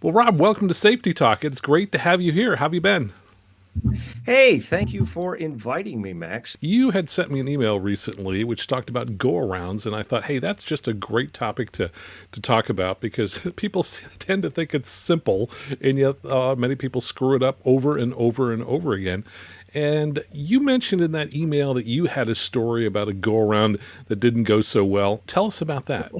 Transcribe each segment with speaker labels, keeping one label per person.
Speaker 1: Well, Rob, welcome to Safety Talk. It's great to have you here. How have you been?
Speaker 2: Hey, thank you for inviting me, Max.
Speaker 1: You had sent me an email recently which talked about go-arounds, and I thought, hey, that's just a great topic to talk about because people tend to think it's simple, and yet many people screw it up over and over and over again. And you mentioned in that email that you had a story about a go-around that didn't go so well. Tell us about that.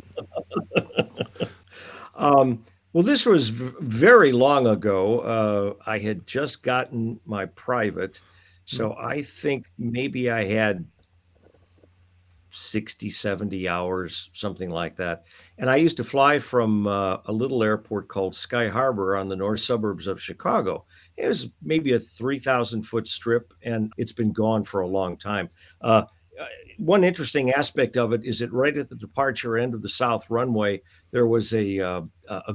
Speaker 2: Well, this was very long ago. I had just gotten my private, so I think maybe I had 60, 70 hours, something like that. And I used to fly from a little airport called Sky Harbor on the north suburbs of Chicago. It was maybe a 3,000-foot strip, and it's been gone for a long time. Uh, uh, One interesting aspect of it is that right at the departure end of the south runway, there was a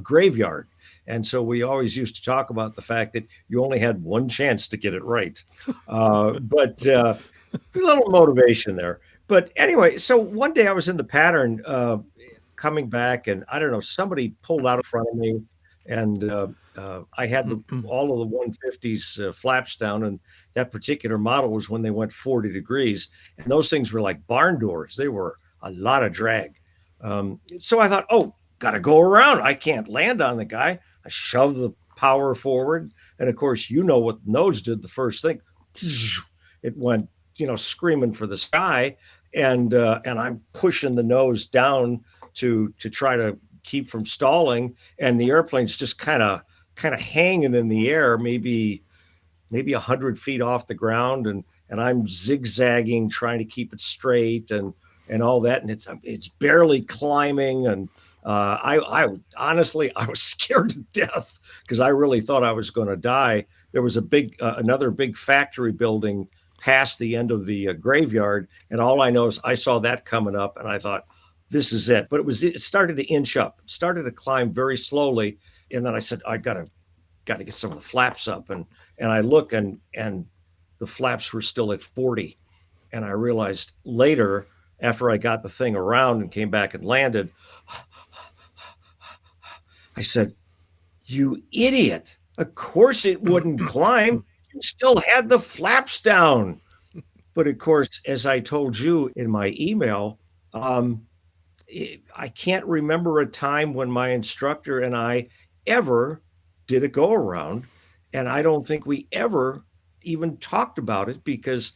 Speaker 2: graveyard. And so we always used to talk about the fact that you only had one chance to get it right. But a little motivation there. But anyway, so one day I was in the pattern coming back, and I don't know, somebody pulled out in front of me, and I had all of the 150s flaps down, and that particular model was when they went 40 degrees, and those things were like barn doors. They were a lot of drag. So I thought, oh, got to go around. I can't land on the guy. I shoved the power forward, and of course, you know what the nose did the first thing. It went, screaming for the sky, and I'm pushing the nose down to try to keep from stalling, and the airplane's just kind of hanging in the air, maybe 100 feet off the ground, and I'm zigzagging, trying to keep it straight, and all that, and it's barely climbing, and I honestly I was scared to death because I really thought I was going to die. There was another big factory building past the end of the graveyard, and all I know is I saw that coming up, and I thought, this is it. But it started to inch up, it started to climb very slowly, and then I said, I gotta get some of the flaps up, and I look, and the flaps were still at 40, and I realized later, after I got the thing around and came back and landed, I said, you idiot. Of course it wouldn't climb. You still had the flaps down. But of course, as I told you in my email, um, I can't remember a time when my instructor and I ever did a go around. And I don't think we ever even talked about it because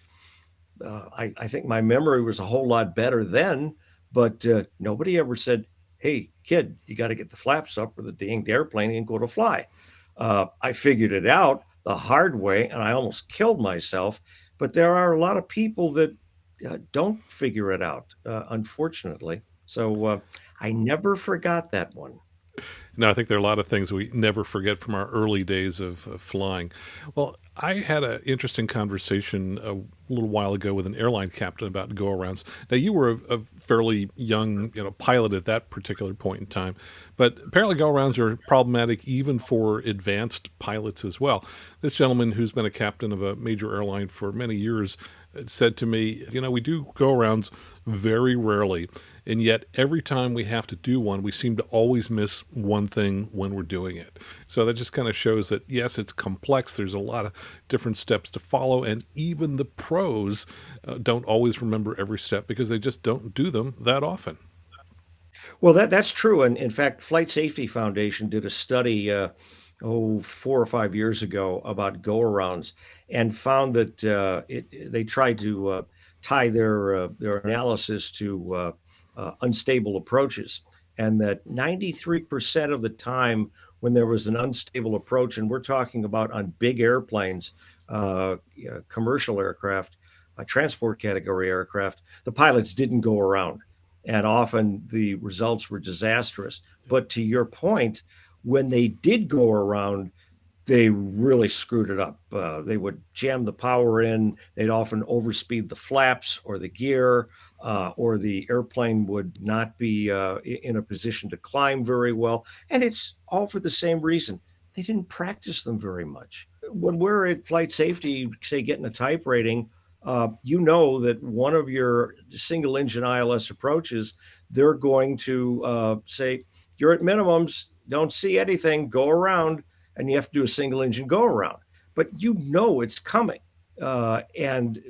Speaker 2: I think my memory was a whole lot better then. But nobody ever said, hey, kid, you got to get the flaps up or the danged airplane ain't going to fly. I figured it out the hard way, and I almost killed myself. But there are a lot of people that don't figure it out, unfortunately. So I never forgot that one.
Speaker 1: No, I think there are a lot of things we never forget from our early days of flying. Well, I had an interesting conversation a little while ago with an airline captain about go-arounds. Now, you were a fairly young, pilot at that particular point in time, but apparently go-arounds are problematic even for advanced pilots as well. This gentleman, who's been a captain of a major airline for many years, said to me, we do go-arounds very rarely, and yet every time we have to do one, we seem to always miss one thing when we're doing it. So that just kind of shows that, yes, it's complex. There's a lot of different steps to follow, and even the pros don't always remember every step because they just don't do them that often.
Speaker 2: Well, that's true. And in fact, Flight Safety Foundation did a study, 4 or 5 years ago about go-arounds and found that they tried to tie their analysis to unstable approaches, and that 93% of the time when there was an unstable approach, and we're talking about on big airplanes, commercial aircraft, transport category aircraft, the pilots didn't go around, and often the results were disastrous. But to your point, when they did go around, they really screwed it up. They would jam the power in. They'd often overspeed the flaps or the gear, or the airplane would not be in a position to climb very well. And it's all for the same reason. They didn't practice them very much. When we're at flight safety, say getting a type rating, you know that one of your single engine ILS approaches, they're going to say, you're at minimums. don't see anything, go around, and you have to do a single engine go around. But you know it's coming. And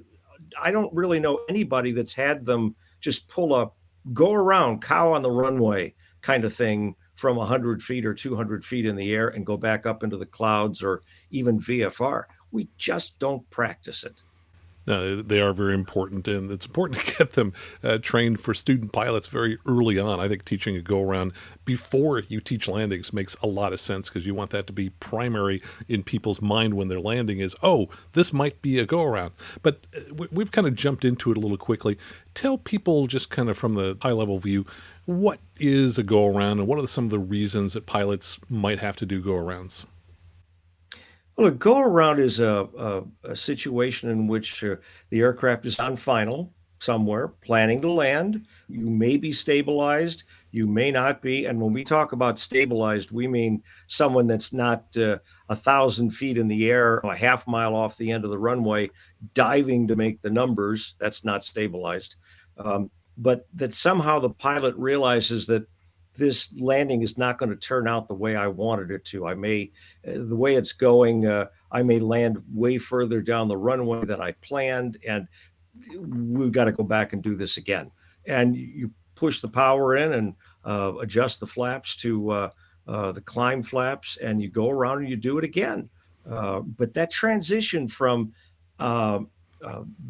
Speaker 2: I don't really know anybody that's had them just pull up, go around, cow on the runway kind of thing from 100 feet or 200 feet in the air and go back up into the clouds or even VFR. We just don't practice it.
Speaker 1: They are very important, and it's important to get them trained for student pilots very early on. I think teaching a go around before you teach landings makes a lot of sense because you want that to be primary in people's mind when they're landing is, oh, this might be a go around. But we've kind of jumped into it a little quickly. Tell people just kind of from the high level view, what is a go around and what are some of the reasons that pilots might have to do go arounds?
Speaker 2: Well, a go around is a situation in which the aircraft is on final somewhere, planning to land. You may be stabilized, you may not be. And when we talk about stabilized, we mean someone that's not 1,000 feet in the air, a half mile off the end of the runway, diving to make the numbers. That's not stabilized. But that somehow the pilot realizes that this landing is not going to turn out the way I wanted it to. The way it's going, I may land way further down the runway than I planned, and we've got to go back and do this again. And you push the power in and adjust the flaps to the climb flaps, and you go around and you do it again. But that transition from uh,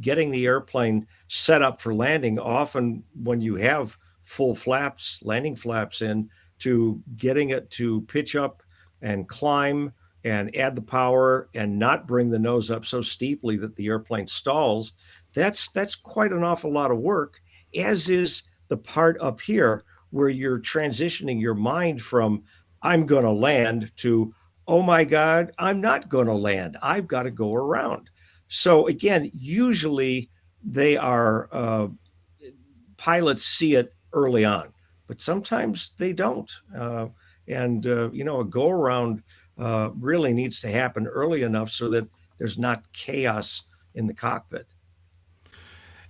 Speaker 2: getting the airplane set up for landing, often when you have full flaps, landing flaps in, to getting it to pitch up and climb and add the power and not bring the nose up so steeply that the airplane stalls, that's quite an awful lot of work, as is the part up here where you're transitioning your mind from I'm going to land to oh my god, I'm not going to land, I've got to go around. So again, usually they are pilots see it early on, but sometimes they don't. A go around really needs to happen early enough so that there's not chaos in the cockpit.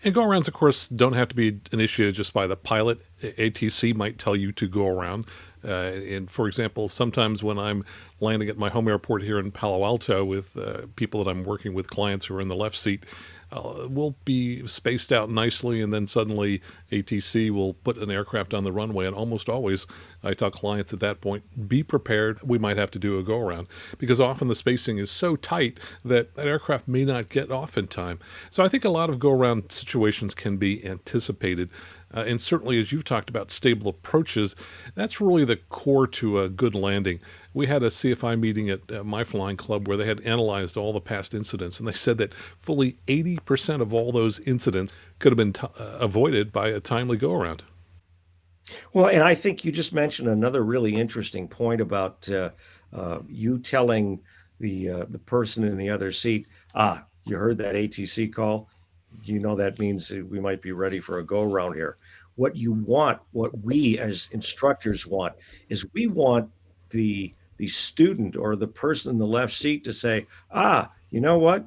Speaker 1: And go arounds, of course, don't have to be initiated just by the pilot. ATC might tell you to go around. And for example, sometimes when I'm landing at my home airport here in Palo Alto with people that I'm working with, clients who are in the left seat, we'll be spaced out nicely, and then suddenly ATC will put an aircraft on the runway. And almost always, I tell clients at that point, be prepared. We might have to do a go around because often the spacing is so tight that that aircraft may not get off in time. So I think a lot of go around situations can be anticipated. And certainly, as you've talked about stable approaches, that's really the core to a good landing. We had a CFI meeting at my flying club where they had analyzed all the past incidents, and they said that fully 80% of all those incidents could have been avoided by a timely go around.
Speaker 2: Well, and I think you just mentioned another really interesting point about you telling the person in the other seat, you heard that ATC call? You know that means we might be ready for a go around here. What you want, what we as instructors want, is we want the student or the person in the left seat to say, you know what?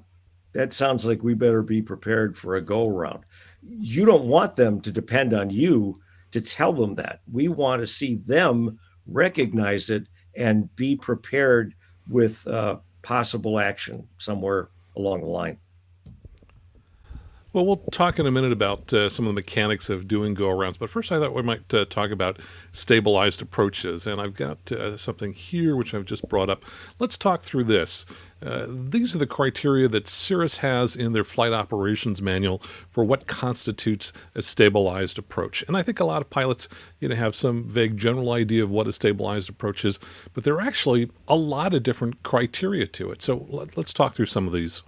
Speaker 2: That sounds like we better be prepared for a go around. You don't want them to depend on you to tell them that. We want to see them recognize it and be prepared with possible action somewhere along the line.
Speaker 1: Well, we'll talk in a minute about some of the mechanics of doing go arounds, but first I thought we might talk about stabilized approaches. And I've got something here which I've just brought up. Let's talk through this. These are the criteria that Cirrus has in their flight operations manual for what constitutes a stabilized approach. And I think a lot of pilots, have some vague general idea of what a stabilized approach is, but there are actually a lot of different criteria to it. So let's talk through some of these.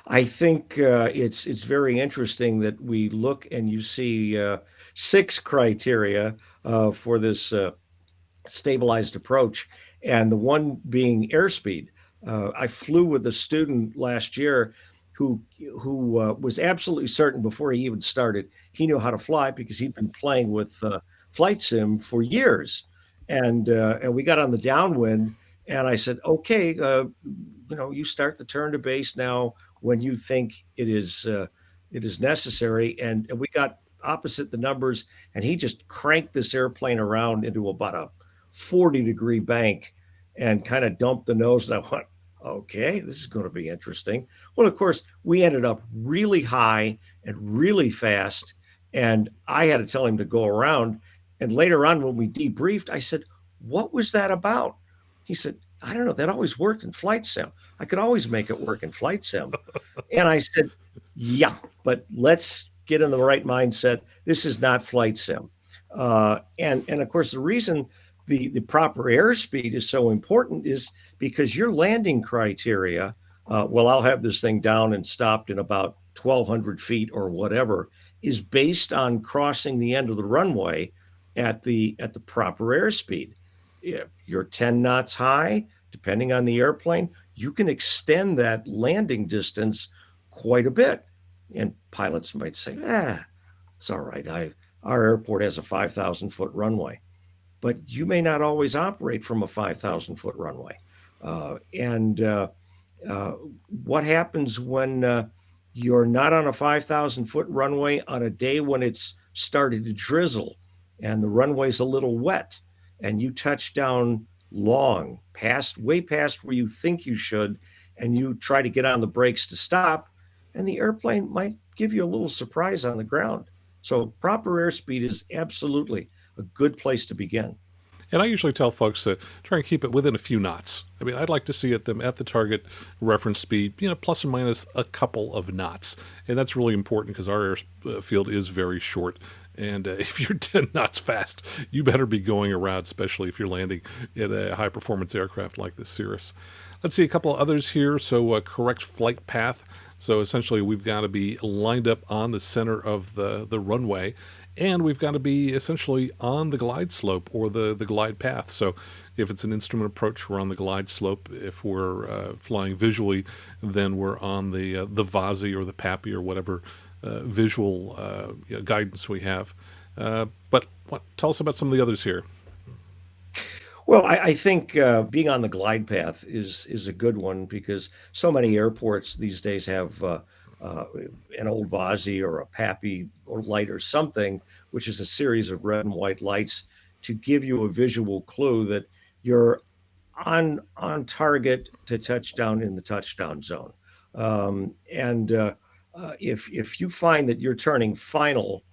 Speaker 2: I think it's very interesting that we look and you see six criteria for this stabilized approach, and the one being airspeed. I flew with a student last year who was absolutely certain before he even started he knew how to fly because he'd been playing with flight sim for years, and we got on the downwind, and I said, okay, you start the turn to base now when you think it is necessary, and we got opposite the numbers, and he just cranked this airplane around into about a 40-degree bank and kind of dumped the nose. And I went, okay, this is going to be interesting. Well, of course, we ended up really high and really fast. And I had to tell him to go around. And later on, when we debriefed, I said, what was that about? He said, I don't know. That always worked in flight sim. I could always make it work in flight sim. And I said, yeah, but let's get in the right mindset. This is not flight sim. And of course, the reason the proper airspeed is so important is because your landing criteria, well, I'll have this thing down and stopped in about 1,200 feet or whatever, is based on crossing the end of the runway at the proper airspeed. If you're 10 knots high, depending on the airplane, you can extend that landing distance quite a bit. And pilots might say, it's all right. Our airport has a 5,000-foot runway, but you may not always operate from a 5,000-foot runway. And what happens when you're not on a 5,000-foot runway on a day when it's started to drizzle and the runway's a little wet and you touch down long, way past where you think you should, and you try to get on the brakes to stop, and the airplane might give you a little surprise on the ground. So proper airspeed is absolutely a good place to begin.
Speaker 1: And I usually tell folks to try and keep it within a few knots. I mean, I'd like to see them at the target reference speed, plus or minus a couple of knots. And that's really important because our airfield is very short. And if you're 10 knots fast, you better be going around, especially if you're landing in a high performance aircraft like the Cirrus. Let's see a couple of others here. So, correct flight path. So essentially, we've got to be lined up on the center of the runway, and we've got to be essentially on the glide slope or the glide path. So if it's an instrument approach, we're on the glide slope. If we're flying visually, then we're on the VASI or the PAPI or whatever visual guidance we have. But tell us about some of the others here.
Speaker 2: Well, I think being on the glide path is a good one because so many airports these days have an old VASI or a PAPI or light or something, which is a series of red and white lights to give you a visual clue that you're on target to touchdown in the touchdown zone. And if you find that you're turning final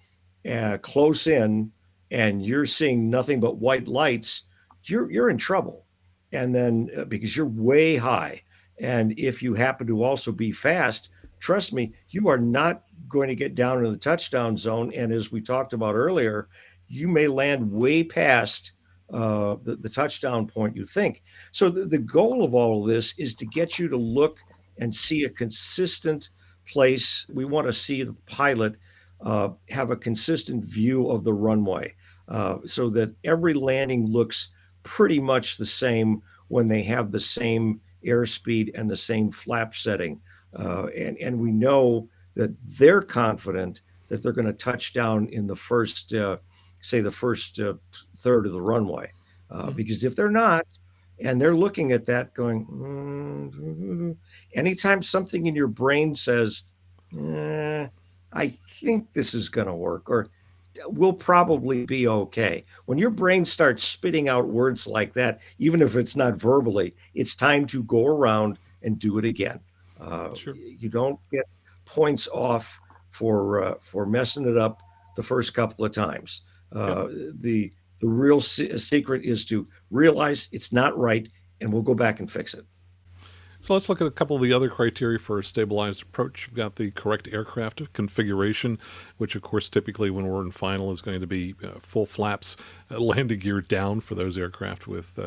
Speaker 2: close in and you're seeing nothing but white lights, you're in trouble. And then because you're way high, and if you happen to also be fast, trust me, you are not going to get down in the touchdown zone. And as we talked about earlier, you may land way past the touchdown point you think. So the goal of all of this is to get you to look and see a consistent place. We want to see the pilot have a consistent view of the runway so that every landing looks pretty much the same when they have the same airspeed and the same flap setting. And we know that they're confident that they're going to touch down in the first, say, the first third of the runway. Because if they're not, and they're looking at that going, anytime something in your brain says, I think this is going to work, or we'll probably be okay. When your brain starts spitting out words like that, even if it's not verbally, it's time to go around and do it again.
Speaker 1: Sure.
Speaker 2: You don't get points off for messing it up the first couple of times.
Speaker 1: Yep.
Speaker 2: The real secret is to realize it's not right, and we'll go back and fix it.
Speaker 1: So let's look at a couple of the other criteria for a stabilized approach. You've got the correct aircraft configuration, which, of course, typically when we're in final is going to be full flaps, landing gear down for those aircraft with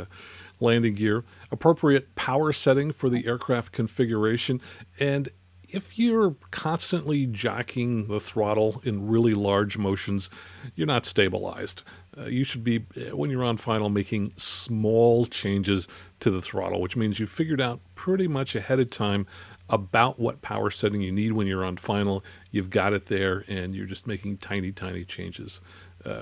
Speaker 1: landing gear, appropriate power setting for the aircraft configuration, and if you're constantly jacking the throttle in really large motions, you're not stabilized. You should be, when you're on final, making small changes to the throttle, which means you figured out pretty much ahead of time about what power setting you need when you're on final. You've got it there, and you're just making tiny, tiny changes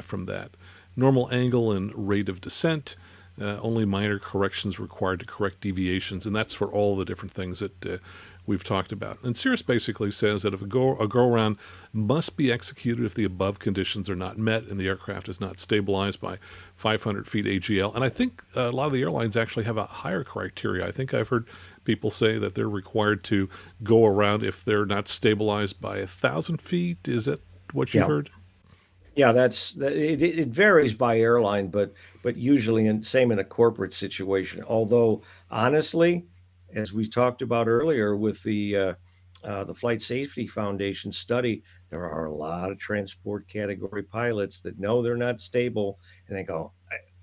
Speaker 1: from that. Normal angle and rate of descent. Only minor corrections required to correct deviations, and that's for all the different things that we've talked about. And Cirrus basically says that if a go-around must be executed if the above conditions are not met and the aircraft is not stabilized by 500 feet AGL. And I think a lot of the airlines actually have a higher criteria. I think I've heard people say that they're required to go around if they're not stabilized by 1,000 feet. Is that what you've
Speaker 2: Yeah.
Speaker 1: heard?
Speaker 2: Yeah, it varies by airline, but usually same in a corporate situation. Although honestly, as we talked about earlier with the Flight Safety Foundation study, there are a lot of transport category pilots that know they're not stable, and they go,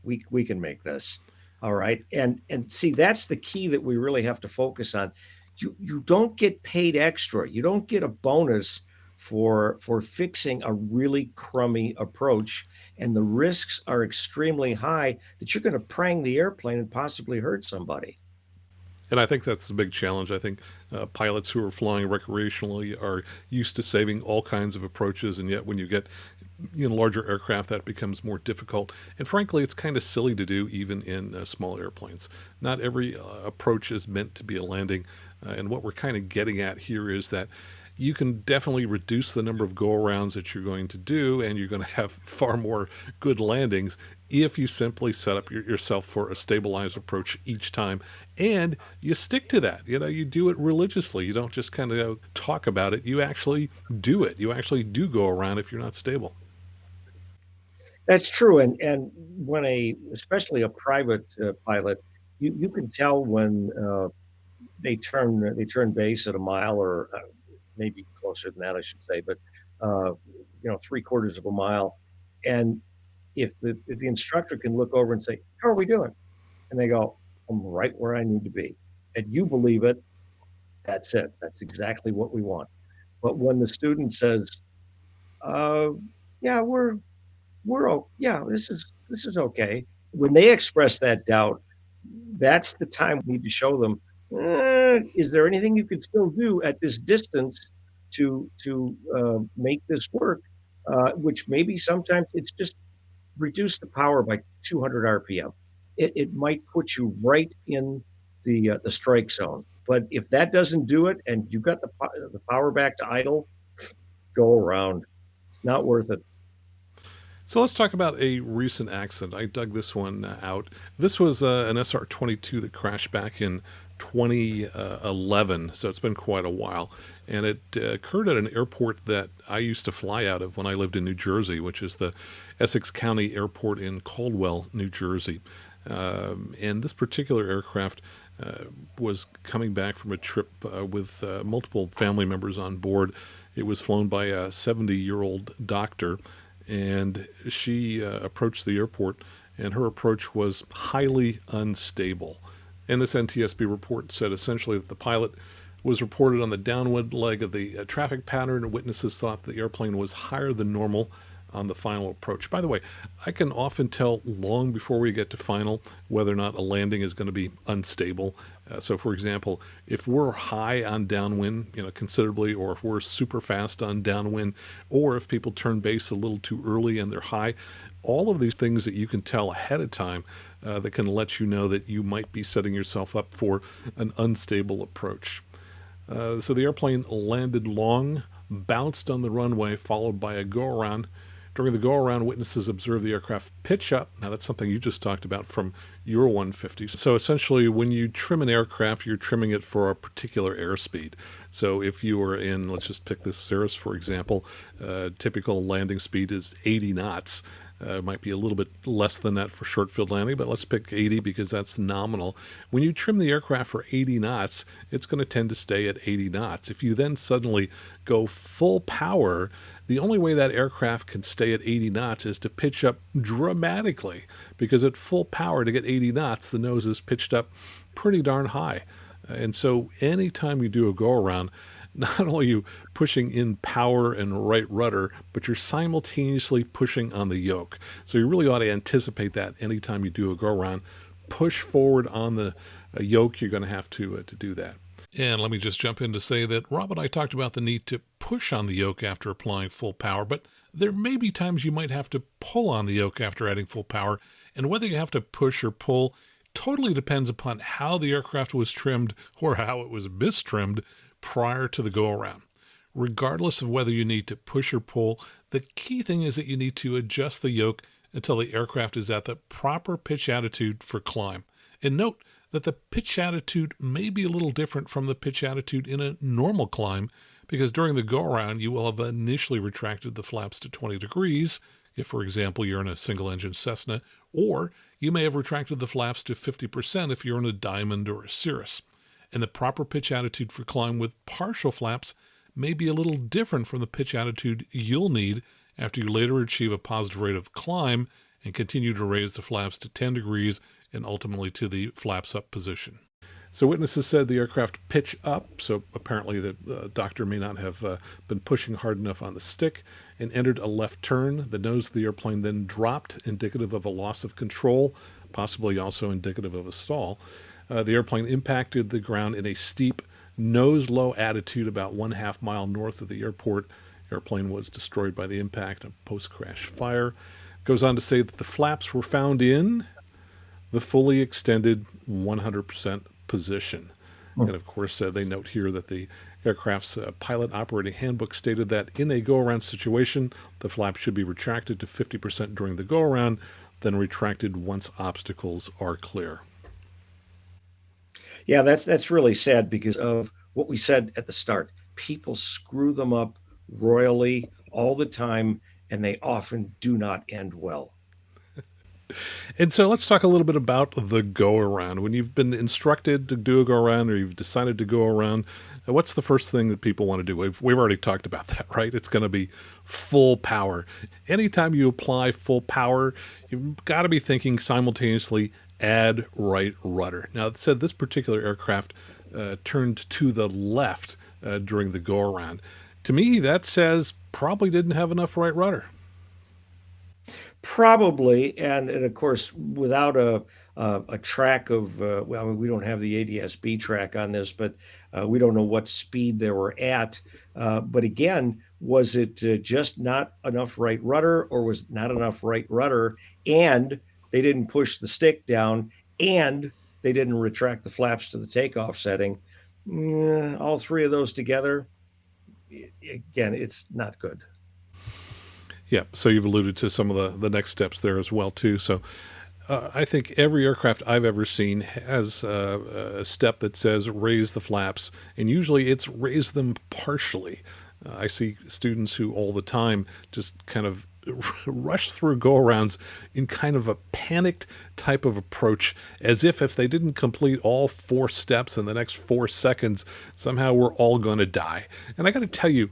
Speaker 2: we can make this. All right. And see, that's the key that we really have to focus on. You don't get paid extra. You don't get a bonus for fixing a really crummy approach. And the risks are extremely high that you're going to prang the airplane and possibly hurt somebody.
Speaker 1: And I think that's the big challenge. I think pilots who are flying recreationally are used to saving all kinds of approaches, and yet when you get larger aircraft, that becomes more difficult. And frankly, it's kind of silly to do even in small airplanes. Not every approach is meant to be a landing. And what we're kind of getting at here is that you can definitely reduce the number of go-arounds that you're going to do, and you're going to have far more good landings if you simply set up yourself for a stabilized approach each time, and you stick to that. You do it religiously. You don't just kind of talk about it. You actually do it. You actually do go around if you're not stable.
Speaker 2: That's true. And when especially a private pilot, you can tell when they turn base at a mile or maybe closer than that, I should say, but uh, 3/4 of a mile. And if the instructor can look over and say, "How are we doing?" and they go, "I'm right where I need to be," and you believe it, that's it. That's exactly what we want. But when the student says, uh, "Yeah, yeah, this is okay," when they express that doubt, that's the time we need to show them, is there anything you can still do at this distance to make this work? Which maybe sometimes it's just reduce the power by 200 RPM. It might put you right in the strike zone. But if that doesn't do it and you've got the power back to idle, go around. It's not worth it.
Speaker 1: So let's talk about a recent accident. I dug this one out. This was an SR22 that crashed back in 2011, so it's been quite a while. And it occurred at an airport that I used to fly out of when I lived in New Jersey, which is the Essex County Airport in Caldwell, New Jersey. And this particular aircraft was coming back from a trip with multiple family members on board. It was flown by a 70-year-old doctor, and she approached the airport, and her approach was highly unstable. And this NTSB report said essentially that the pilot was reported on the downwind leg of the traffic pattern, and witnesses thought the airplane was higher than normal on the final approach. By the way, I can often tell long before we get to final whether or not a landing is going to be unstable. So, for example, if we're high on downwind, considerably, or if we're super fast on downwind, or if people turn base a little too early and they're high, all of these things that you can tell ahead of time that can let you know that you might be setting yourself up for an unstable approach. So the airplane landed long, bounced on the runway, followed by a go-around. During the go-around, witnesses observed the aircraft pitch up. Now, that's something you just talked about from your 150. So essentially, when you trim an aircraft, you're trimming it for a particular airspeed. So if you were in, let's just pick this Cirrus, for example, typical landing speed is 80 knots. It might be a little bit less than that for short field landing, but let's pick 80 because that's nominal. When you trim the aircraft for 80 knots, it's going to tend to stay at 80 knots. If you then suddenly go full power, the only way that aircraft can stay at 80 knots is to pitch up dramatically, because at full power to get 80 knots, the nose is pitched up pretty darn high. And so anytime you do a go-around, not only are you pushing in power and right rudder, but you're simultaneously pushing on the yoke. So you really ought to anticipate that anytime you do a go-around. Push forward on the yoke, you're going to have to do that. And let me just jump in to say that Rob and I talked about the need to push on the yoke after applying full power, but there may be times you might have to pull on the yoke after adding full power, and whether you have to push or pull totally depends upon how the aircraft was trimmed or how it was mistrimmed prior to the go around. Regardless of whether you need to push or pull, the key thing is that you need to adjust the yoke until the aircraft is at the proper pitch attitude for climb. And note that the pitch attitude may be a little different from the pitch attitude in a normal climb, because during the go around you will have initially retracted the flaps to 20 degrees, if, for example, you're in a single-engine Cessna, or you may have retracted the flaps to 50% if you're in a Diamond or a Cirrus. And the proper pitch attitude for climb with partial flaps may be a little different from the pitch attitude you'll need after you later achieve a positive rate of climb and continue to raise the flaps to 10 degrees and ultimately to the flaps up position. So witnesses said the aircraft pitch up, so apparently the doctor may not have been pushing hard enough on the stick, and entered a left turn. The nose of the airplane then dropped, indicative of a loss of control, possibly also indicative of a stall. The airplane impacted the ground in a steep nose-low attitude about 1/2 mile north of the airport. Airplane was destroyed by the impact and post-crash fire. Goes on to say that the flaps were found in the fully extended 100% position. And of course, they note here that the aircraft's pilot operating handbook stated that in a go-around situation, the flaps should be retracted to 50% during the go-around, then retracted once obstacles are clear.
Speaker 2: Yeah, that's really sad because of what we said at the start. People screw them up royally all the time, and they often do not end well.
Speaker 1: And so let's talk a little bit about the go around. When you've been instructed to do a go around or you've decided to go around, what's the first thing that people want to do? We've already talked about that, right? It's going to be full power. Anytime you apply full power, you've got to be thinking simultaneously, add right rudder. Now, it said this particular aircraft turned to the left during the go around. To me, that says probably didn't have enough right rudder.
Speaker 2: Probably, and of course, without a track of well, I mean, we don't have the ADS-B track on this, but we don't know what speed they were at. But again, was it just not enough right rudder, or was not enough right rudder, and they didn't push the stick down, and they didn't retract the flaps to the takeoff setting? All three of those together, again, it's not good.
Speaker 1: Yeah, so you've alluded to some of the next steps there as well, too. So I think every aircraft I've ever seen has a step that says raise the flaps, and usually it's raise them partially. I see students who all the time just kind of rush through go-arounds in kind of a panicked type of approach, as if they didn't complete all 4 steps in the next 4 seconds, somehow we're all going to die. And I got to tell you,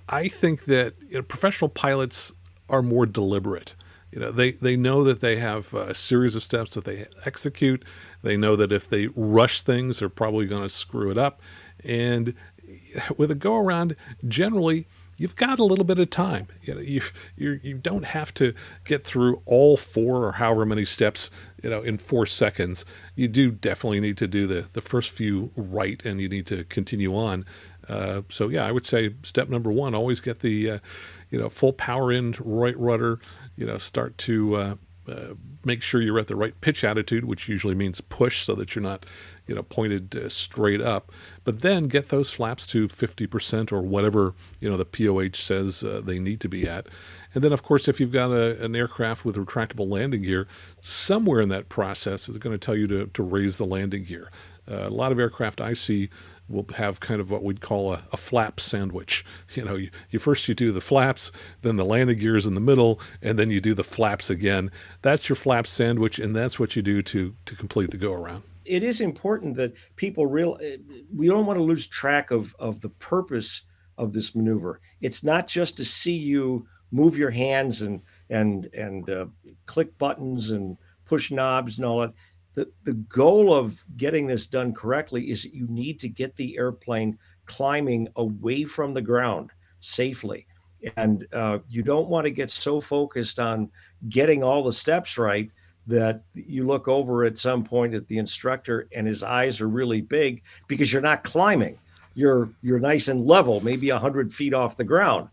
Speaker 1: I think that professional pilots are more deliberate. They know that they have a series of steps that they execute. They know that if they rush things, they're probably going to screw it up. And with a go around, generally, you've got a little bit of time. You don't have to get through all 4 or however many steps, in 4 seconds. You do definitely need to do the first few right, and you need to continue on. So yeah, I would say step number 1, always get the, full power in right rudder, start to make sure you're at the right pitch attitude, which usually means push so that you're not, pointed straight up, but then get those flaps to 50% or whatever, the POH says they need to be at. And then, of course, if you've got an aircraft with retractable landing gear, somewhere in that process is going to tell you to raise the landing gear. A lot of aircraft I see will have kind of what we'd call a flap sandwich. You first you do the flaps, then the landing gear is in the middle, and then you do the flaps again. That's your flap sandwich, and that's what you do to complete the go-around.
Speaker 2: It is important that people we don't want to lose track of the purpose of this maneuver. It's not just to see you move your hands and click buttons and push knobs and all that. The goal of getting this done correctly is that you need to get the airplane climbing away from the ground safely. And you don't want to get so focused on getting all the steps right that you look over at some point at the instructor and his eyes are really big because you're not climbing. You're nice and level, maybe 100 feet off the ground.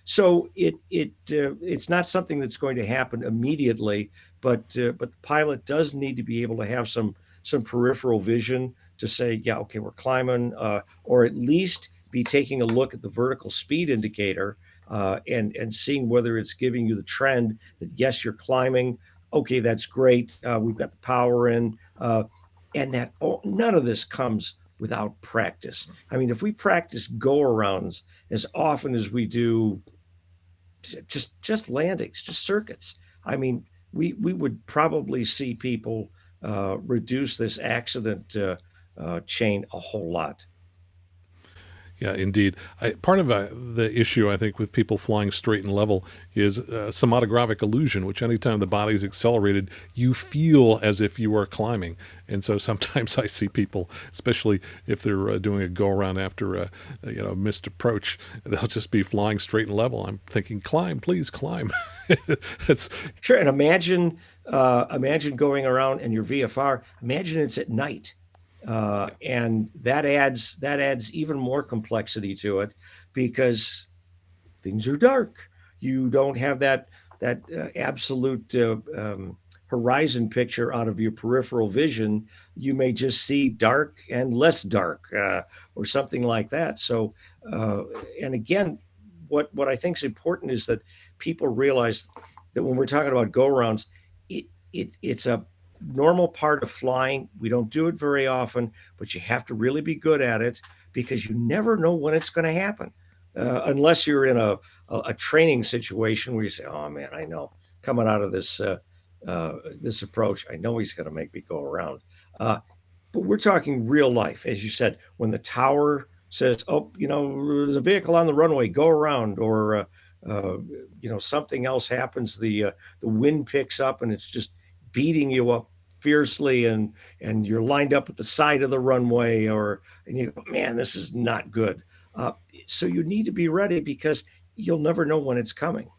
Speaker 2: So it's not something that's going to happen immediately, but the pilot does need to be able to have some peripheral vision to say, yeah, okay, we're climbing, or at least be taking a look at the vertical speed indicator and seeing whether it's giving you the trend that yes, you're climbing. Okay, that's great. We've got the power in, and that none of this comes without practice. I mean, if we practice go arounds as often as we do just landings, just circuits, I mean, we would probably see people reduce this accident chain a whole lot.
Speaker 1: Yeah, indeed. Part of the issue, I think, with people flying straight and level is somatographic illusion, which anytime the body's accelerated, you feel as if you are climbing. And so sometimes I see people, especially if they're doing a go-around after a missed approach, they'll just be flying straight and level. I'm thinking, climb, please climb. That's
Speaker 2: Sure, and imagine going around in your VFR. Imagine it's at night,
Speaker 1: yeah.
Speaker 2: and that adds even more complexity to it because things are dark. You don't have that absolute horizon picture out of your peripheral vision. You may just see dark and less dark, or something like that. So, uh, and again, what I think is important is that people realize that when we're talking about go rounds, it's a normal part of flying. We don't do it very often, but you have to really be good at it because you never know when it's going to happen, unless you're in a training situation where you say, "Oh man, I know coming out of this approach, I know he's going to make me go around." But we're talking real life, as you said, when the tower says, "Oh, there's a vehicle on the runway, go around," or something else happens, the wind picks up and it's just beating you up fiercely, and you're lined up at the side of the runway, and you go, "Man, this is not good." Uh, so you need to be ready because you'll never know when it's coming.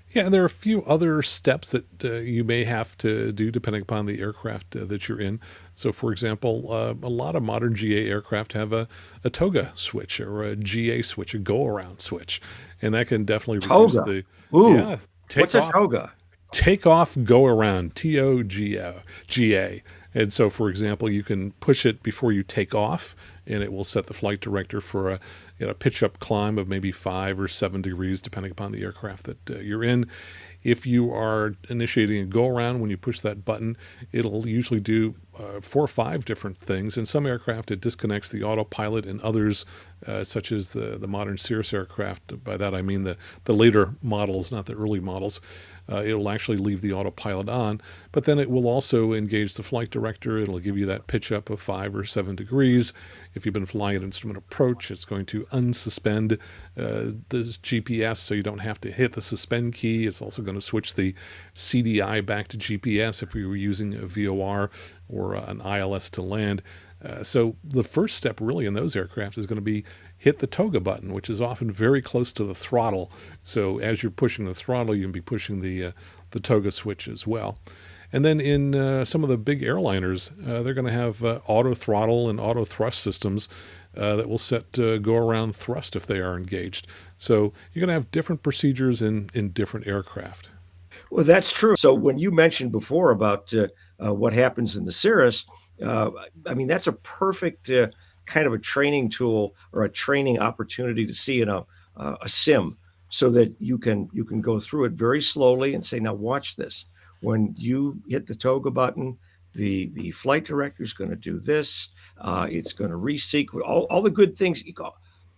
Speaker 1: Yeah, and there are a few other steps that you may have to do depending upon the aircraft that you're in. So, for example, a lot of modern GA aircraft have a toga switch or a GA switch, a go around switch, and that can definitely reduce
Speaker 2: Toga.
Speaker 1: the,
Speaker 2: Ooh,
Speaker 1: yeah,
Speaker 2: what's a toga?
Speaker 1: take off, go around, TOGA. And so, for example, you can push it before you take off, and it will set the flight director for a pitch up climb of maybe 5 or 7 degrees, depending upon the aircraft that you're in. If you are initiating a go around, when you push that button, it'll usually do 4 or 5 different things. In some aircraft, it disconnects the autopilot, and others, such as the modern Cirrus aircraft, by that I mean the later models, not the early models, it will actually leave the autopilot on. But then it will also engage the flight director. It'll give you that pitch up of 5 or 7 degrees. If you've been flying at instrument approach, it's going to unsuspend the GPS so you don't have to hit the suspend key. It's also going to switch the CDI back to GPS if you were using a VOR or an ILS to land. So the first step really in those aircraft is going to be hit the toga button, which is often very close to the throttle. So as you're pushing the throttle, you can be pushing the toga switch as well. And then in some of the big airliners, they're going to have auto throttle and auto thrust systems that will set go around thrust if they are engaged. So you're going to have different procedures in different aircraft.
Speaker 2: Well, that's true. So when you mentioned before about what happens in the Cirrus, uh, I mean that's a perfect kind of a training tool or a training opportunity to see in a sim, so that you can go through it very slowly and say, "Now watch this. When you hit the toga button, the flight director is going to do this. It's going to resequence all the good things." You go,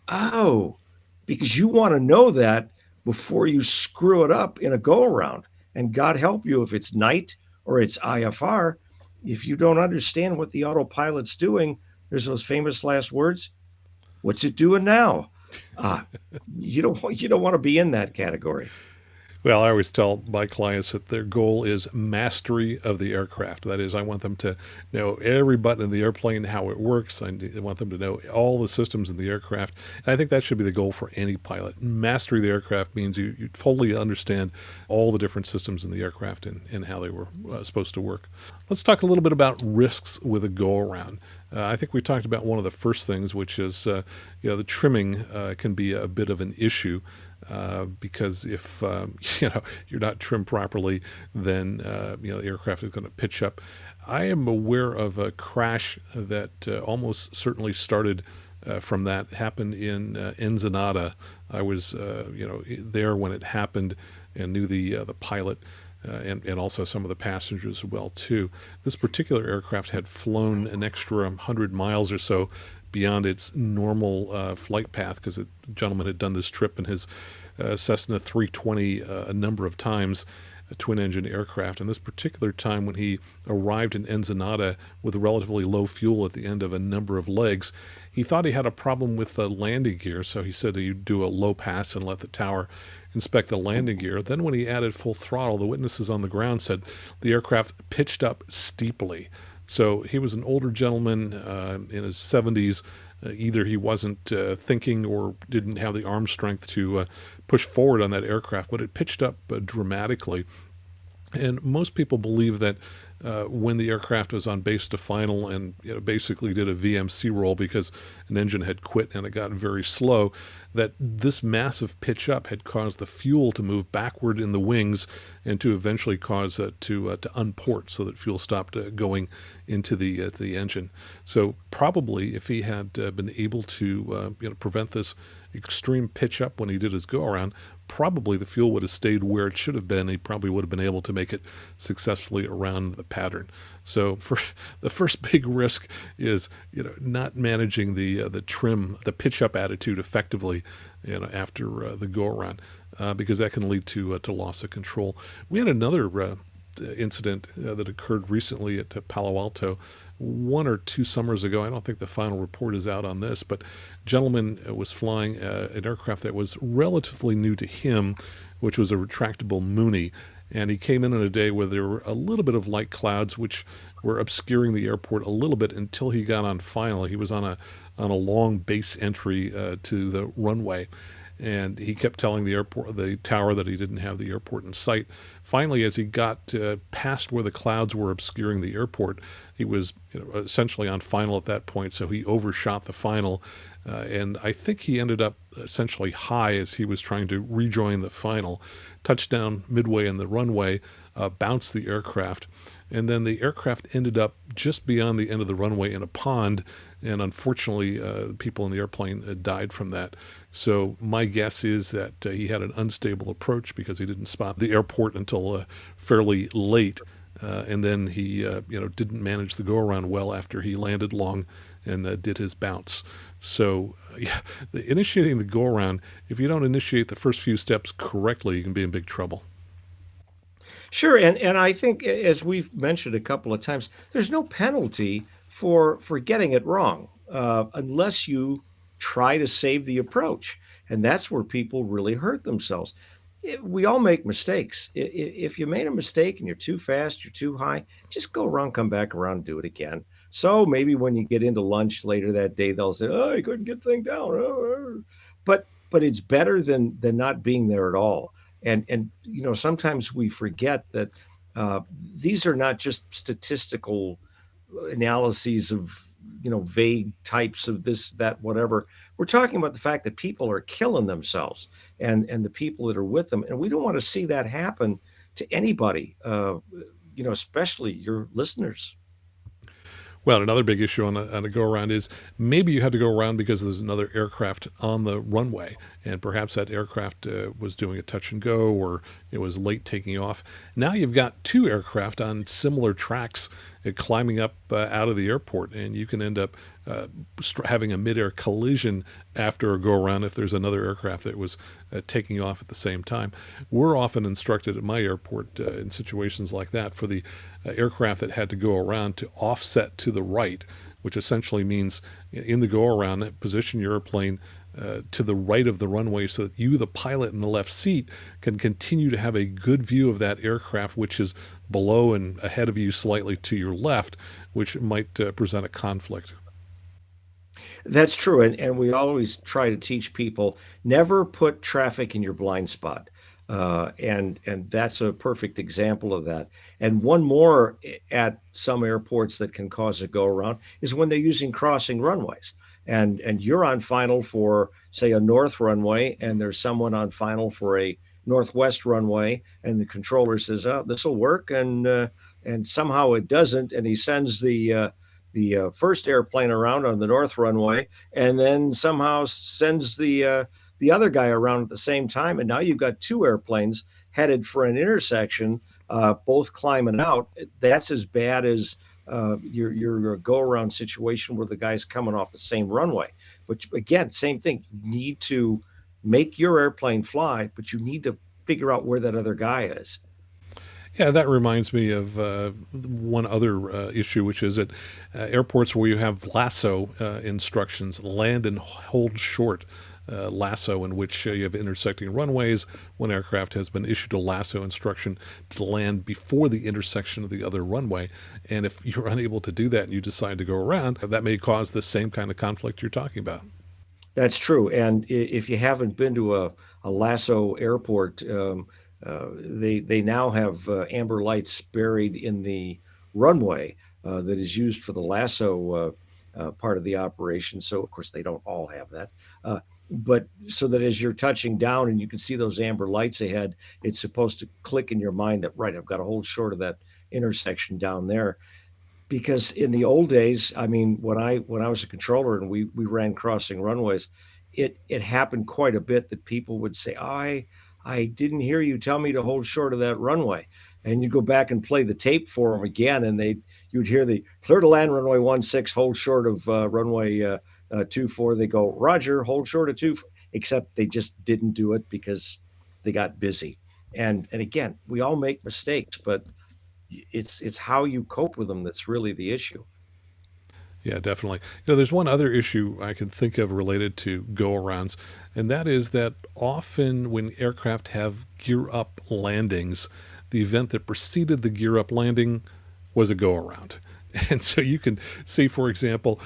Speaker 2: "Oh," because you want to know that before you screw it up in a go around. And God help you if it's night or it's IFR. If you don't understand what the autopilot's doing, there's those famous last words. What's it doing now? Uh, you don't want to be in that category.
Speaker 1: Well, I always tell my clients that their goal is mastery of the aircraft. That is, I want them to know every button in the airplane, how it works. I want them to know all the systems in the aircraft. And I think that should be the goal for any pilot. Mastery of the aircraft means you fully understand all the different systems in the aircraft and how they were supposed to work. Let's talk a little bit about risks with a go around. I think we talked about one of the first things, which is the trimming can be a bit of an issue. Because if you're not trimmed properly, then the aircraft is going to pitch up. I am aware of a crash that almost certainly started from that. Happened in Ensenada. I was there when it happened and knew the pilot. And also some of the passengers as well too. This particular aircraft had flown an extra 100 miles or so beyond its normal flight path because the gentleman had done this trip in his Cessna 320 a number of times, a twin-engine aircraft. And this particular time when he arrived in Ensenada with relatively low fuel at the end of a number of legs, he thought he had a problem with the landing gear, so he said he'd do a low pass and let the tower inspect the landing gear. Then when he added full throttle, the witnesses on the ground said the aircraft pitched up steeply. So he was an older gentleman in his 70s. Either he wasn't thinking or didn't have the arm strength to push forward on that aircraft, but it pitched up dramatically. And most people believe that when the aircraft was on base to final and basically did a VMC roll because an engine had quit and it got very slow, that this massive pitch up had caused the fuel to move backward in the wings and to eventually cause it to unport so that fuel stopped going into the engine. So probably if he had been able to prevent this extreme pitch up when he did his go around, probably the fuel would have stayed where it should have been. He probably would have been able to make it successfully around the pattern. So for the first big risk is not managing the trim, the pitch up attitude effectively after the go around because that can lead to loss of control. We had another incident that occurred recently at Palo Alto 1 or 2 summers ago. I don't think the final report is out on this, but a gentleman was flying an aircraft that was relatively new to him, which was a retractable Mooney. And he came in on a day where there were a little bit of light clouds, which were obscuring the airport a little bit until he got on final. He was on a long base entry to the runway. And he kept telling the tower, that he didn't have the airport in sight. Finally, as he got past where the clouds were obscuring the airport, he was essentially on final at that point, so he overshot the final. And I think he ended up essentially high as he was trying to rejoin the final. Touched down midway in the runway, bounced the aircraft, and then the aircraft ended up just beyond the end of the runway in a pond, and unfortunately people in the airplane died from that. So my guess is that he had an unstable approach because he didn't spot the airport until fairly late. And then he didn't manage the go-around well after he landed long and did his bounce. So initiating the go-around, if you don't initiate the first few steps correctly, you can be in big trouble.
Speaker 2: Sure, and I think as we've mentioned a couple of times, there's no penalty for getting it wrong, unless you try to save the approach, and that's where people really hurt themselves. We all make mistakes. If you made a mistake and you're too fast, you're too high, just go around, come back around, and do it again. So maybe when you get into lunch later that day, they'll say, "Oh, you couldn't get the thing down." But it's better than not being there at all. And sometimes we forget that these are not just statistical analyses of vague types of this, that, whatever. We're talking about the fact that people are killing themselves and the people that are with them, and we don't want to see that happen to anybody, especially your listeners.
Speaker 1: Well, another big issue on a go around is maybe you had to go around because there's another aircraft on the runway, and perhaps that aircraft was doing a touch and go, or it was late taking off. Now you've got 2 aircraft on similar tracks climbing up out of the airport, and you can end up having a midair collision after a go around if there's another aircraft that was taking off at the same time. We're often instructed at my airport in situations like that for the aircraft that had to go around to offset to the right, which essentially means in the go around, position your airplane to the right of the runway so that you, the pilot in the left seat, can continue to have a good view of that aircraft, which is below and ahead of you slightly to your left, which might present a conflict.
Speaker 2: That's true, and we always try to teach people, never put traffic in your blind spot. And that's a perfect example of that. And one more at some airports that can cause a go around is when they're using crossing runways. And you're on final for, say, a north runway, and there's someone on final for a northwest runway, and the controller says, "Oh, this will work," and somehow it doesn't, and he sends the first airplane around on the north runway, and then somehow sends the other guy around at the same time, and now you've got two airplanes headed for an intersection, both climbing out. That's as bad as your go around situation where the guy's coming off the same runway. But again, same thing. You need to make your airplane fly, but you need to figure out where that other guy is.
Speaker 1: Yeah, that reminds me of one other issue, which is at airports where you have LAHSO instructions, land and hold short LAHSO, in which you have intersecting runways. One aircraft has been issued a LAHSO instruction to land before the intersection of the other runway. And if you're unable to do that and you decide to go around, that may cause the same kind of conflict you're talking about.
Speaker 2: That's true. And if you haven't been to a LAHSO airport, they now have amber lights buried in the runway that is used for the LAHSO part of the operation. So of course they don't all have that, but so that as you're touching down and you can see those amber lights ahead, it's supposed to click in your mind that, right, I've got to hold short of that intersection down there. Because in the old days, I mean, when I was a controller and we ran crossing runways, it happened quite a bit that people would say, I didn't hear you tell me to hold short of that runway. And you go back and play the tape for them again, and you'd hear the clear to land runway 16, hold short of runway 24. They go, Roger, hold short of two, except they just didn't do it because they got busy. And again, we all make mistakes, but it's how you cope with them that's really the issue.
Speaker 1: Yeah, definitely. There's one other issue I can think of related to go arounds, and that is that often when aircraft have gear up landings, the event that preceded the gear up landing was a go around. And so you can see, for example,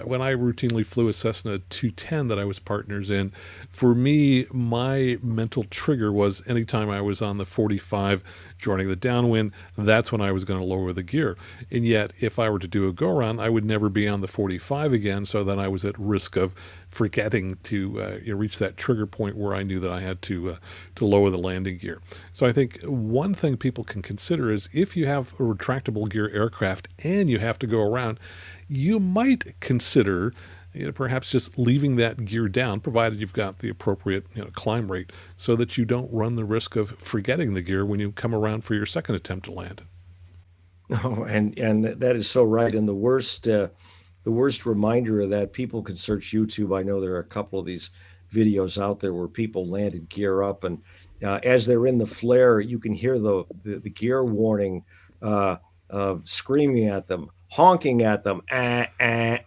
Speaker 1: when I routinely flew a Cessna 210 that I was partners in, for me, my mental trigger was anytime I was on the 45 joining the downwind, that's when I was going to lower the gear. And yet, if I were to do a go around, I would never be on the 45 again. So then I was at risk of forgetting to reach that trigger point where I knew that I had to lower the landing gear. So I think one thing people can consider is if you have a retractable gear aircraft and you have to go around, you might consider perhaps just leaving that gear down, provided you've got the appropriate climb rate, so that you don't run the risk of forgetting the gear when you come around for your second attempt to land.
Speaker 2: Oh, and that is so right. And the worst reminder of that, people can search YouTube. I know there are a couple of these videos out there where people landed gear up, and as they're in the flare, you can hear the gear warning screaming at them, honking at them, and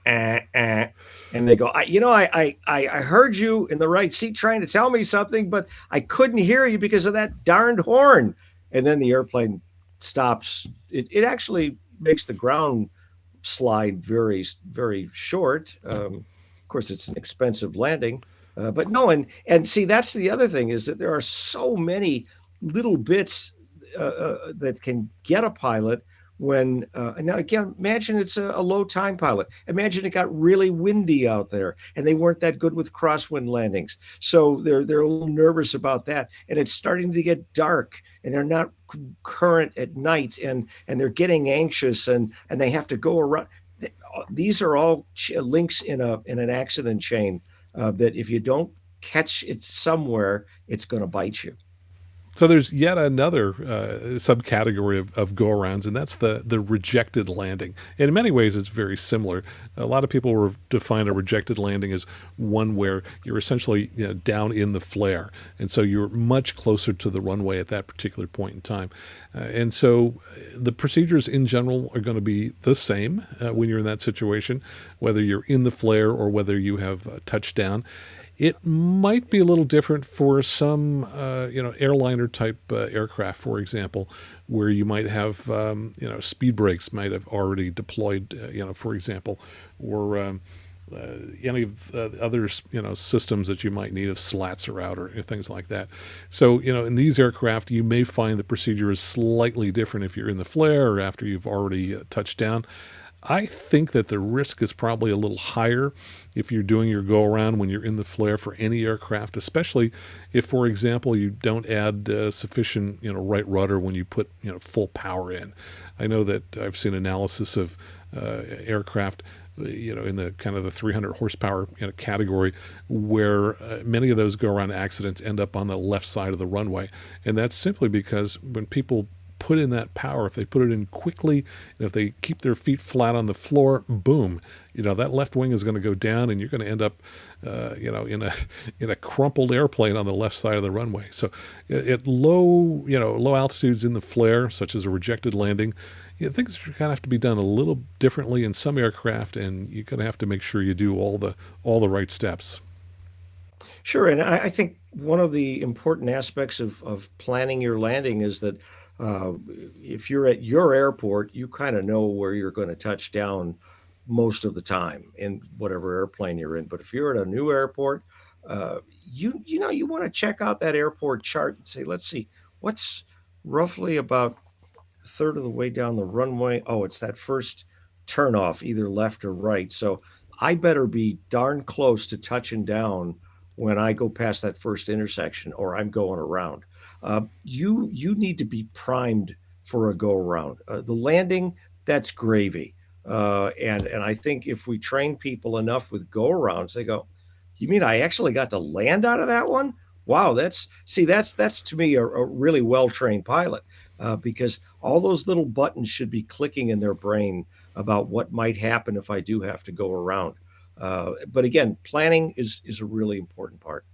Speaker 2: they go, I heard you in the right seat trying to tell me something, but I couldn't hear you because of that darned horn. And then the airplane stops. It actually makes the ground slide very, very short. Of course, it's an expensive landing, but no, and see, that's the other thing, is that there are so many little bits that can get a pilot when now again, imagine it's a low time pilot. Imagine it got really windy out there and they weren't that good with crosswind landings, so they're a little nervous about that, and it's starting to get dark and they're not current at night, and they're getting anxious, and they have to go around. These are all links in an accident chain that if you don't catch it somewhere, it's going to bite you.
Speaker 1: So there's yet another subcategory of go-arounds, and that's the rejected landing. And in many ways, it's very similar. A lot of people define a rejected landing as one where you're essentially down in the flare, and so you're much closer to the runway at that particular point in time. And so the procedures in general are going to be the same when you're in that situation, whether you're in the flare or whether you have touched down. It might be a little different for some, airliner type aircraft, for example, where you might have, speed brakes might have already deployed, for example, or any of other systems that you might need if slats are out or things like that. So in these aircraft, you may find the procedure is slightly different if you're in the flare or after you've already touched down. I think that the risk is probably a little higher if you're doing your go around when you're in the flare for any aircraft, especially if, for example, you don't add sufficient right rudder when you put full power in. I know that I've seen analysis of aircraft in the kind of the 300 horsepower category, where many of those go around accidents end up on the left side of the runway, and that's simply because when people put in that power, if they put it in quickly, and if they keep their feet flat on the floor, boom, that left wing is going to go down, and you're going to end up, in a crumpled airplane on the left side of the runway. So, at low altitudes in the flare, such as a rejected landing, things are going to have to be done a little differently in some aircraft, and you're going to have to make sure you do all the right steps.
Speaker 2: Sure, and I think one of the important aspects of planning your landing is that uh, if you're at your airport, you kind of know where you're going to touch down most of the time in whatever airplane you're in. But if you're at a new airport, you want to check out that airport chart and say, let's see, what's roughly about a third of the way down the runway. Oh, it's that first turnoff, either left or right. So I better be darn close to touching down when I go past that first intersection, or I'm going around. You need to be primed for a go around. The landing, that's gravy. And I think if we train people enough with go arounds, they go, you mean I actually got to land out of that one? Wow, that's to me a really well trained pilot, because all those little buttons should be clicking in their brain about what might happen if I do have to go around. But again, planning is a really important part.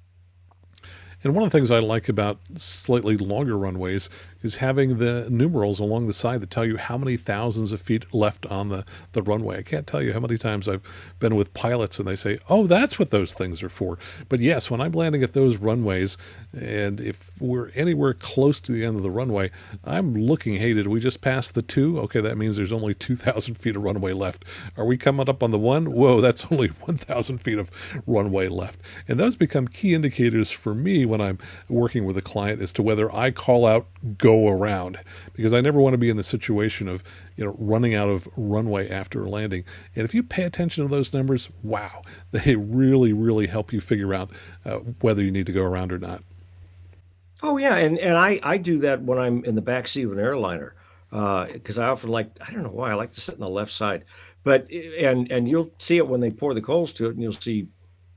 Speaker 1: And one of the things I like about slightly longer runways is having the numerals along the side that tell you how many thousands of feet left on the runway. I can't tell you how many times I've been with pilots and they say, oh, that's what those things are for. But yes, when I'm landing at those runways, and if we're anywhere close to the end of the runway, I'm looking, hey, did we just pass the 2? Okay, that means there's only 2,000 feet of runway left. Are we coming up on the 1? Whoa, that's only 1,000 feet of runway left. And those become key indicators for me when I'm working with a client as to whether I call out go around, because I never want to be in the situation of running out of runway after a landing. And if you pay attention to those numbers, wow, they really help you figure out whether you need to go around or not.
Speaker 2: Oh yeah, and I do that when I'm in the back seat of an airliner, because I often like, I don't know why I like to sit on the left side, but and you'll see it when they pour the coals to it, and you'll see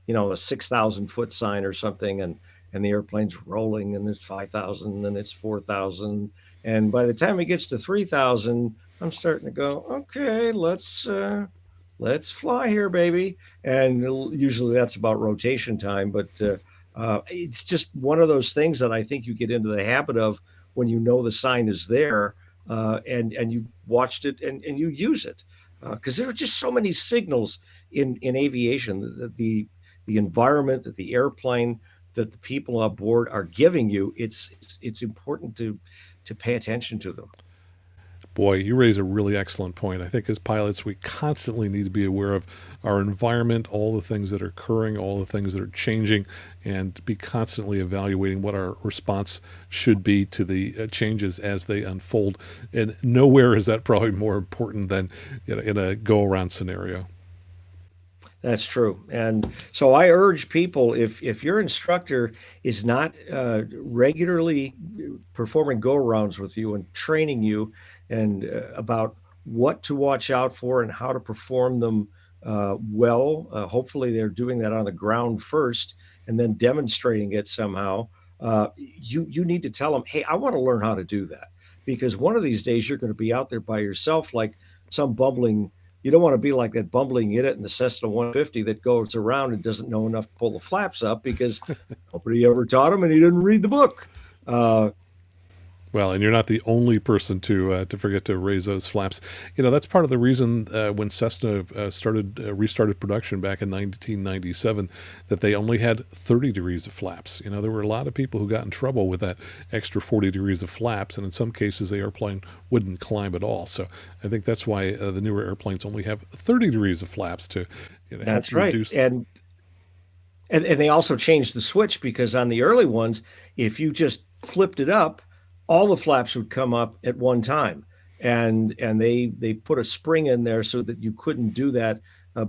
Speaker 2: a 6,000 foot sign or something, and the airplane's rolling, and it's 5,000, and it's 4,000, and by the time it gets to 3,000, I'm starting to go, okay, let's fly here, baby. And usually that's about rotation time, but it's just one of those things that I think you get into the habit of when you know the sign is there, and you've watched it and you use it, because there are just so many signals in aviation that the environment, that the airplane, that the people on board are giving you. It's important to pay attention to them.
Speaker 1: Boy, you raise a really excellent point. I think as pilots, we constantly need to be aware of our environment, all the things that are occurring, all the things that are changing, and be constantly evaluating what our response should be to the changes as they unfold. And nowhere is that probably more important than in a go around scenario.
Speaker 2: That's true. And so I urge people, if your instructor is not regularly performing go arounds with you and training you and about what to watch out for and how to perform them well, hopefully they're doing that on the ground first and then demonstrating it somehow. You need to tell them, hey, I want to learn how to do that, because one of these days you're going to be out there by yourself, like some bumbling. You don't want to be like that bumbling idiot in the Cessna 150 that goes around and doesn't know enough to pull the flaps up because nobody ever taught him and he didn't read the book. Uh,
Speaker 1: Well, and you're not the only person to forget to raise those flaps. You know, that's part of the reason when Cessna restarted production back in 1997 that they only had 30 degrees of flaps. You know, there were a lot of people who got in trouble with that extra 40 degrees of flaps, and in some cases the airplane wouldn't climb at all. So I think that's why the newer airplanes only have 30 degrees of flaps to help
Speaker 2: That's right.
Speaker 1: reduce.
Speaker 2: And they also changed the switch because on the early ones, if you just flipped it up, all the flaps would come up at one time. And they put a spring in there so that you couldn't do that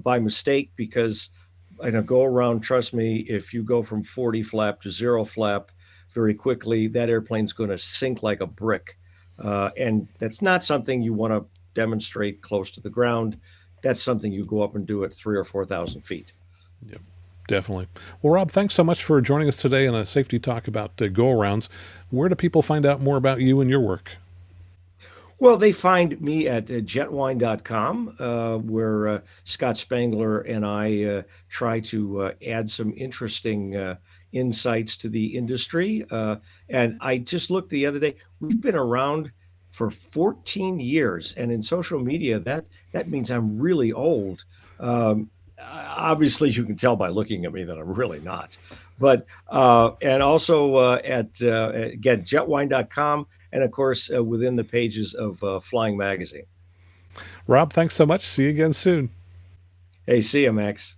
Speaker 2: by mistake because in a go around, trust me, if you go from 40 flap to zero flap very quickly, that airplane's going to sink like a brick. And that's not something you want to demonstrate close to the ground. That's something you go up and do at 3,000 or 4,000 feet.
Speaker 1: Yep, definitely. Well, Rob, thanks so much for joining us today on a safety talk about go-arounds. Where do people find out more about you and your work?
Speaker 2: Well, they find me at jetwine.com, where Scott Spangler and I try to add some interesting insights to the industry. And I just looked the other day, we've been around for 14 years. And in social media, that means I'm really old. Obviously, you can tell by looking at me that I'm really not. But and also again, jetwine.com, and of course within the pages of Flying Magazine.
Speaker 1: Rob, thanks so much. See you again soon.
Speaker 2: Hey, see you, Max.